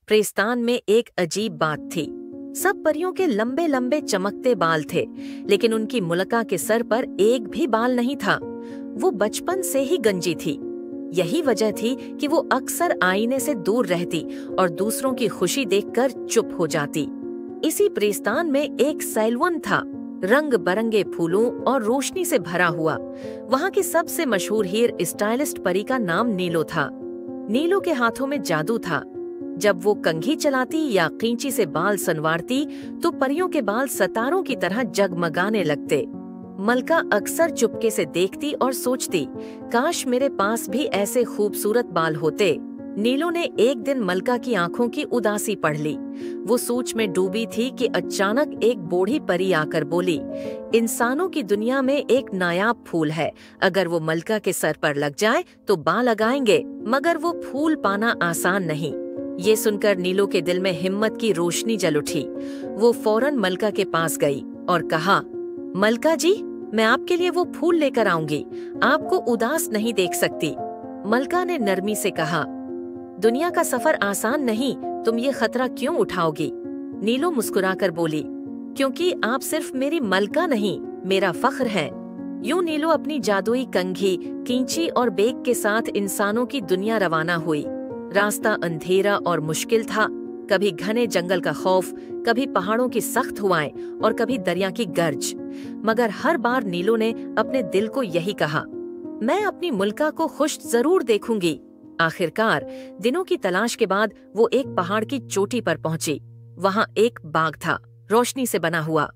प्रेस्तान में एक अजीब बात थी। सब परियों के लंबे लंबे चमकते बाल थे, लेकिन उनकी मुलका के सर पर एक भी बाल नहीं था। वो बचपन से ही गंजी थी। यही वजह थी कि वो अक्सर आईने से दूर रहती और दूसरों की खुशी देखकर चुप हो जाती। इसी प्रेस्तान में एक सैलवन था, रंग बरंगे फूलों और रोशनी से भरा हुआ। वहाँ की सबसे मशहूर हेयर स्टाइलिस्ट परी का नाम नीलो था। नीलो के हाथों में जादू था। जब वो कंघी चलाती या कैंची से बाल संवारती तो परियों के बाल सितारों की तरह जगमगाने लगते। मलका अक्सर चुपके से देखती और सोचती, काश मेरे पास भी ऐसे खूबसूरत बाल होते। नीलो ने एक दिन मलका की आंखों की उदासी पढ़ ली। वो सोच में डूबी थी कि अचानक एक बूढ़ी परी आकर बोली, इंसानों की दुनिया में एक नायाब फूल है। अगर वो मलका के सर पर लग जाए तो बाल लगाएंगे, मगर वो फूल पाना आसान नहीं। ये सुनकर नीलो के दिल में हिम्मत की रोशनी जल उठी। वो फौरन मलका के पास गई और कहा, मलका जी, मैं आपके लिए वो फूल लेकर आऊंगी। आपको उदास नहीं देख सकती। मलका ने नरमी से कहा, दुनिया का सफर आसान नहीं, तुम ये खतरा क्यों उठाओगी? नीलो मुस्कुराकर बोली, क्योंकि आप सिर्फ मेरी मलका नहीं, मेरा फख्र है। यूं नीलो अपनी जादुई कंघी, कैंची और बेग के साथ इंसानों की दुनिया रवाना हुई। रास्ता अंधेरा और मुश्किल था। कभी घने जंगल का खौफ, कभी पहाड़ों की सख्त हवाएं और कभी दरिया की गर्ज। मगर हर बार नीलो ने अपने दिल को यही कहा, मैं अपनी मुल्का को खुश जरूर देखूंगी। आखिरकार दिनों की तलाश के बाद वो एक पहाड़ की चोटी पर पहुंची। वहां एक बाग था, रोशनी से बना हुआ।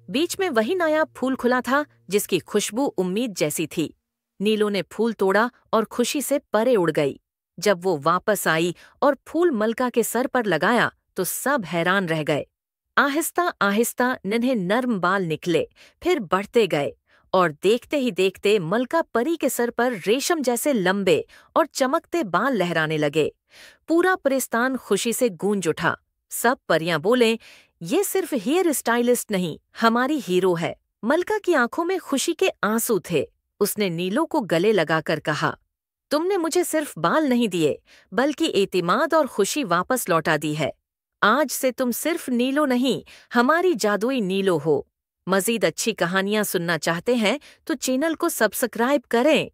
बीच में वही नायाब फूल खुला था जिसकी खुशबू उम्मीद जैसी थी। नीलो ने फूल तोड़ा और खुशी से परे उड़ गई। जब वो वापस आई और फूल मलका के सर पर लगाया तो सब हैरान रह गए। आहिस्ता आहिस्ता नन्हे नर्म बाल निकले, फिर बढ़ते गए और देखते ही देखते मलका परी के सर पर रेशम जैसे लंबे और चमकते बाल लहराने लगे। पूरा प्रेस्तान खुशी से गूंज उठा। सब परियां बोले, ये सिर्फ हेयर स्टाइलिस्ट नहीं, हमारी हीरो है। मलका की आंखों में खुशी के आंसू थे। उसने नीलो को गले लगाकर कहा, तुमने मुझे सिर्फ बाल नहीं दिए, बल्कि एतिमाद और खुशी वापस लौटा दी है। आज से तुम सिर्फ नीलो नहीं, हमारी जादुई नीलो हो। मजीद अच्छी कहानियां सुनना चाहते हैं तो चैनल को सब्सक्राइब करें।